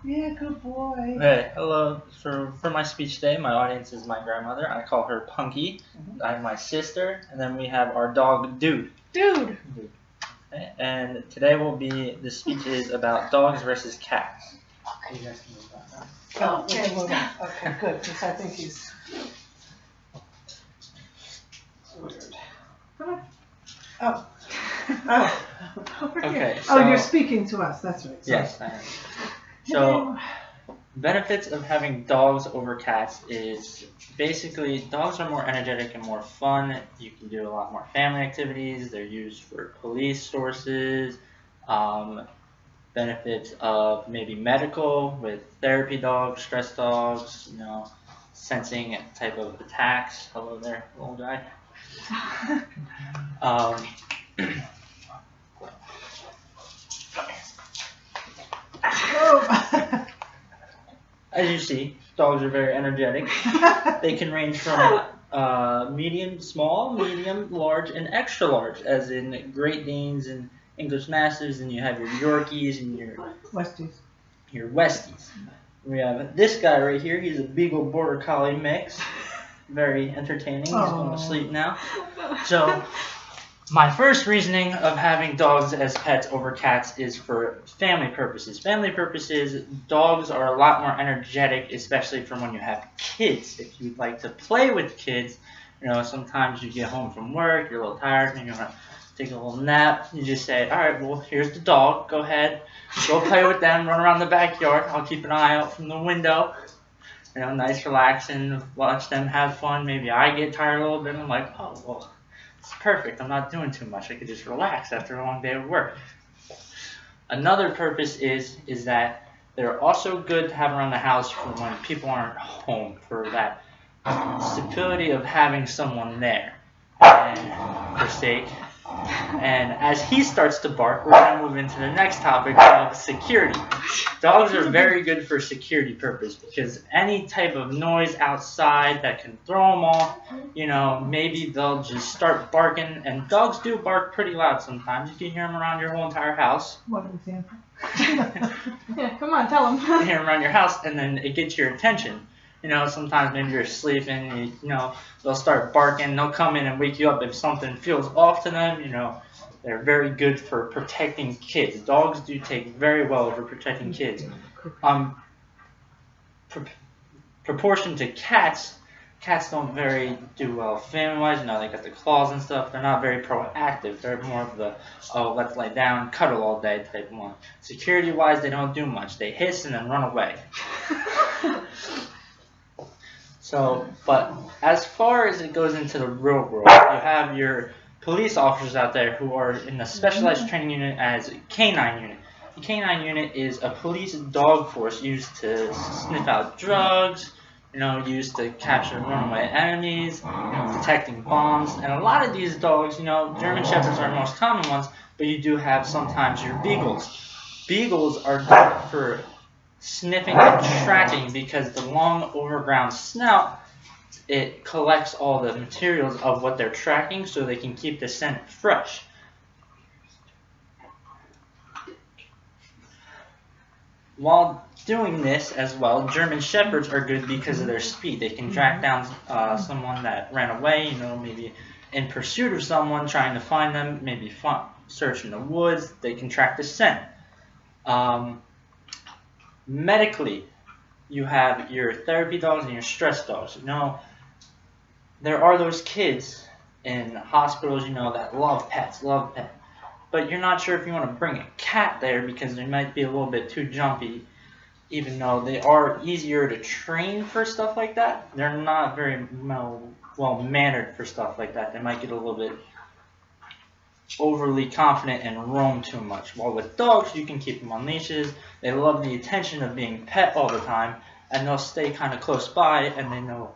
Yeah, good boy. Hey, hello. For my speech today, my audience is my grandmother. I call her Punky. I have my sister, and then we have our dog Dude. Dude. Okay, and today the speech is about dogs versus cats. You guys can move that now. Oh, okay, well, okay, good, because I think he's weird. Come on. Oh. Oh. Okay. Oh, you're speaking to us. That's right. Sorry. Yes, I am. So, benefits of having dogs over cats is basically dogs are more energetic and more fun. You can do a lot more family activities. They're used for police sources. Benefits of maybe medical with therapy dogs, stress dogs, sensing type of attacks. Hello there, little guy. Um, As you see, dogs are very energetic. They can range from medium, small, medium, large, and extra large, as in Great Danes and English Mastiffs, and you have your Yorkies and your Westies. We have this guy right here. He's a Beagle Border Collie mix. Very entertaining. He's going to sleep now. So, my first reasoning of having dogs as pets over cats is for family purposes. Family purposes, dogs are a lot more energetic, especially from when you have kids. If you'd like to play with kids, sometimes you get home from work, you're a little tired, and you want to take a little nap. You just say, all right, well, here's the dog. Go ahead. Go play with them. Run around the backyard. I'll keep an eye out from the window. Nice, relaxing. Watch them have fun. Maybe I get tired a little bit. I'm like, oh, well. It's perfect. I'm not doing too much. I could just relax after a long day of work. Another purpose is that they're also good to have around the house for when people aren't home, for that stability of having someone there. And for sake. And as he starts to bark, we're going to move into the next topic of security. Dogs are very good for security purpose because any type of noise outside that can throw them off, maybe they'll just start barking. And dogs do bark pretty loud sometimes. You can hear them around your whole entire house. What an example. Yeah, come on, tell them. You hear them around your house, and then it gets your attention. Sometimes maybe you're sleeping, they'll start barking, they'll come in and wake you up if something feels off to them, They're very good for protecting kids. Dogs do take very well over protecting kids. Proportion to cats don't very do well family-wise. They got the claws and stuff. They're not very proactive. They're more of the, oh, let's lay down, cuddle all day type one. Security-wise, they don't do much. They hiss and then run away. So, but as far as it goes into the real world, you have your police officers out there who are in a specialized training unit as K9 unit. The K9 unit is a police dog force used to sniff out drugs, used to capture runaway enemies, detecting bombs. And a lot of these dogs, German Shepherds are the most common ones, but you do have sometimes your Beagles. Beagles are good for sniffing and tracking because the long overground snout, it collects all the materials of what they're tracking so they can keep the scent fresh. While doing this as well, German Shepherds are good because of their speed. They can track down someone that ran away, maybe in pursuit of someone, trying to find them, maybe search in the woods. They can track the scent. Medically, you have your therapy dogs and your stress dogs. There are those kids in hospitals, that love pets, but you're not sure if you want to bring a cat there because they might be a little bit too jumpy, even though they are easier to train for stuff like that. They're not very well mannered for stuff like that. They might get a little bit overly confident and roam too much. While with dogs, you can keep them on leashes. They love the attention of being pet all the time, and they'll stay kind of close by, and they know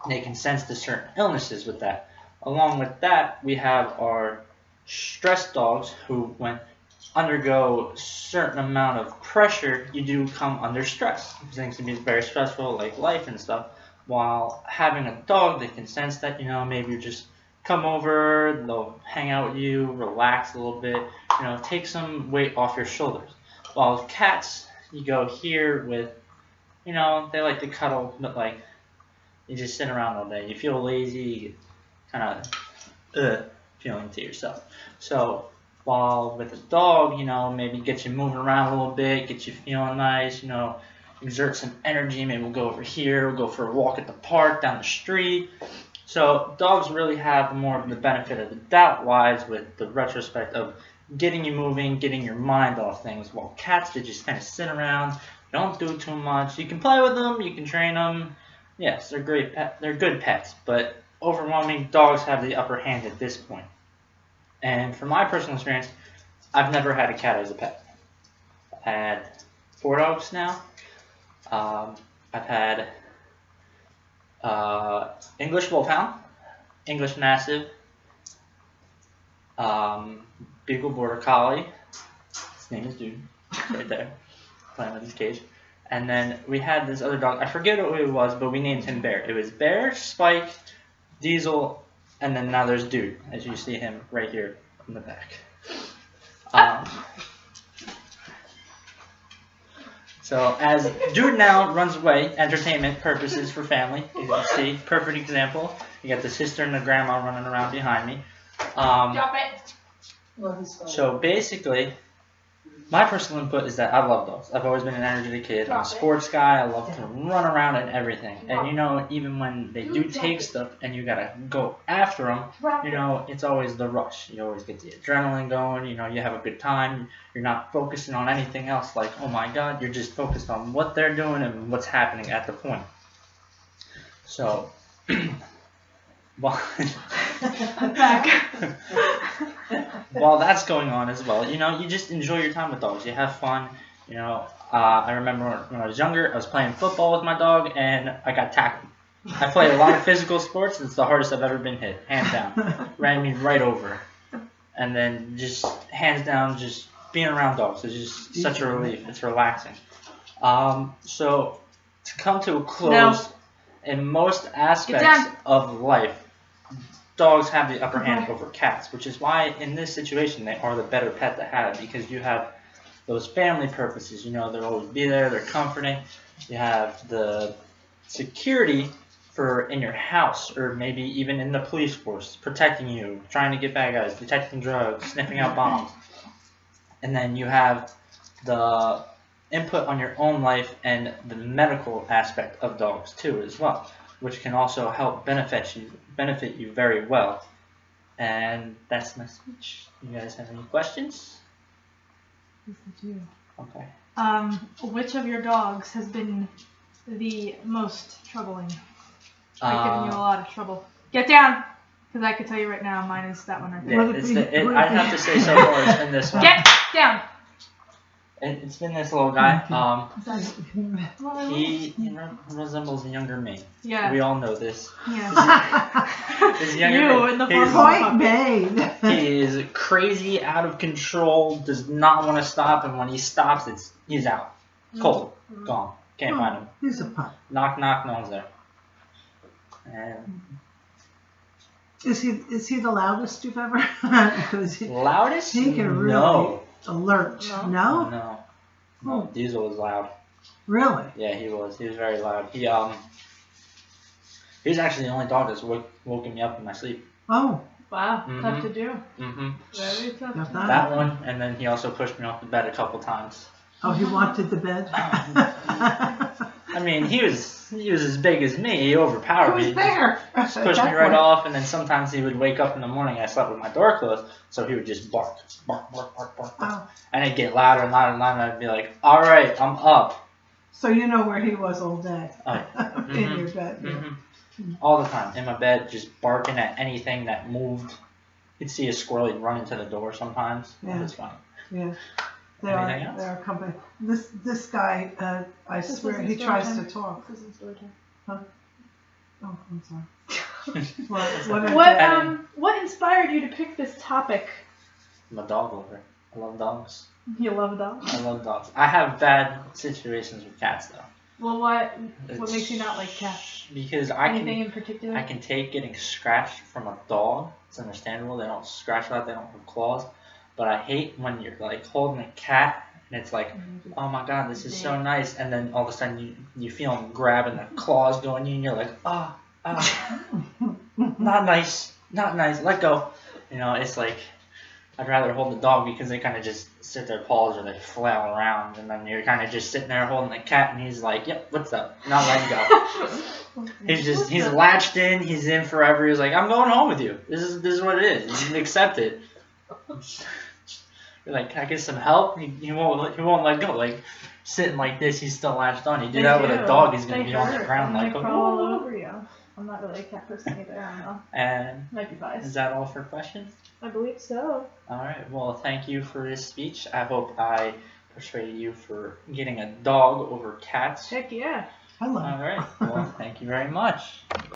they can sense the certain illnesses with that. Along with that, we have our stress dogs who, when undergo a certain amount of pressure, you do come under stress. Things can be very stressful, like life and stuff. While having a dog, they can sense that, maybe you're just come over, they'll hang out with you, relax a little bit, take some weight off your shoulders. While with cats, you go here with, you know, they like to cuddle, but like, you just sit around all day. You feel lazy, you get kind of feeling to yourself. So while with a dog, you know, maybe get you moving around a little bit, get you feeling nice, you know, exert some energy. Maybe we'll go over here, we'll go for a walk at the park, down the street. So dogs really have more of the benefit of the doubt wise with the retrospect of getting you moving, getting your mind off things, while cats, they just kind of sit around, don't do too much. You can play with them, you can train them. Yes, they're great they're good pets, but overwhelming dogs have the upper hand at this point. And from my personal experience, I've never had a cat as a pet. I've had 4 dogs now. I've had English Wolfhound, English Mastiff, Beagle Border Collie. His name is Dude, right there, playing with his cage. And then we had this other dog. I forget who it was, but we named him Bear. It was Bear, Spike, Diesel, and then now there's Dude, as you see him right here in the back. So as Dude now runs away, entertainment purposes for family. You can see, perfect example. You got the sister and the grandma running around behind me. Drop it. So basically, my personal input is that I love dogs. I've always been an energetic kid. I'm a sports guy. I love to run around and everything. And you know, even when they do take stuff and you gotta go after them, you know, it's always the rush. You always get the adrenaline going. You know, you have a good time. You're not focusing on anything else like, oh my God, you're just focused on what they're doing and what's happening at the point. So, while that's going on as well, you know, you just enjoy your time with dogs. You have fun. You know, I remember when I was younger, I was playing football with my dog and I got tackled. I played a lot of physical sports. It's the hardest I've ever been hit, hands down. Ran me right over. And then just hands down, just being around dogs is just such a relief. It's relaxing. So to come to a close, in most aspects of life, dogs have the upper hand over cats, which is why in this situation they are the better pet to have, because you have those family purposes. You know, they'll always be there, they're comforting. You have the security for in your house, or maybe even in the police force, protecting you, trying to get bad guys, detecting drugs, sniffing out bombs. And then you have the input on your own life and the medical aspect of dogs too as well, which can also help benefit you very well. And that's my speech. You guys have any questions? Yes, I do. Okay. Which of your dogs has been the most troubling? Like giving you a lot of trouble. Get down! Because I can tell you right now, mine is that one right there. Yeah, I'd have to say so far it's been this one. Get down! It's been this little guy. He resembles a younger me. Yeah. We all know this. Yeah. His younger You me. in the Point made. He is crazy, out of control, does not want to stop, and when he stops, he's out. Cold. Gone. Can't find him. He's a pup. Knock, knock, no one's there. And Is he the loudest you've ever had? Because loudest? he can really alert. No? No, Diesel was loud. Really? Yeah, he was. He was very loud. He was actually the only dog that's woken me up in my sleep. Oh. Wow, tough to do. Very tough to do. That one, and then he also pushed me off the bed a couple times. Oh, he wanted the bed? I mean, he was as big as me. He overpowered me. He was bigger. Just pushed me right off, and then sometimes he would wake up in the morning. I slept with my door closed, so he would just bark, bark, bark, bark, bark. Oh. And it'd get louder and louder and louder, and I'd be like, all right, I'm up. So you know where he was all day. Oh. In your bed. All the time, in my bed, just barking at anything that moved. You'd see a squirrel, he'd run into the door sometimes. Yeah. It's funny. Yeah. Anything else? They are company. This guy, I swear, he tries to talk. This is story time. Huh? Oh, I'm sorry. What inspired you to pick this topic? I'm a dog lover. I love dogs. You love dogs? I love dogs. I have bad situations with cats, though. Well, what makes you not like cats? Because Anything in particular? I can take getting scratched from a dog. It's understandable. They don't scratch a lot. They don't have claws. But I hate when you're like holding a cat and it's like, oh my god, this is so nice, and then all of a sudden you feel him grabbing the claws going in, and you're like, not nice, let go. You know, it's like, I'd rather hold the dog because they kind of just sit their paws or they flail around, and then you're kind of just sitting there holding the cat, and he's like, yep, what's up? Not letting go. He's latched in, he's in forever. He's like, I'm going home with you. This is what it is. You can accept it. You're like, can I get some help? He won't let go. Like, sitting like this, he's still latched on. You do that with a dog, he's going to be on the ground like, they crawl all over you. I'm not really a cat person either, I don't know. And might be biased. Is that all for questions? I believe so. Alright, well, thank you for this speech. I hope I persuaded you for getting a dog over cats. Heck yeah. I love it. Alright, well, thank you very much.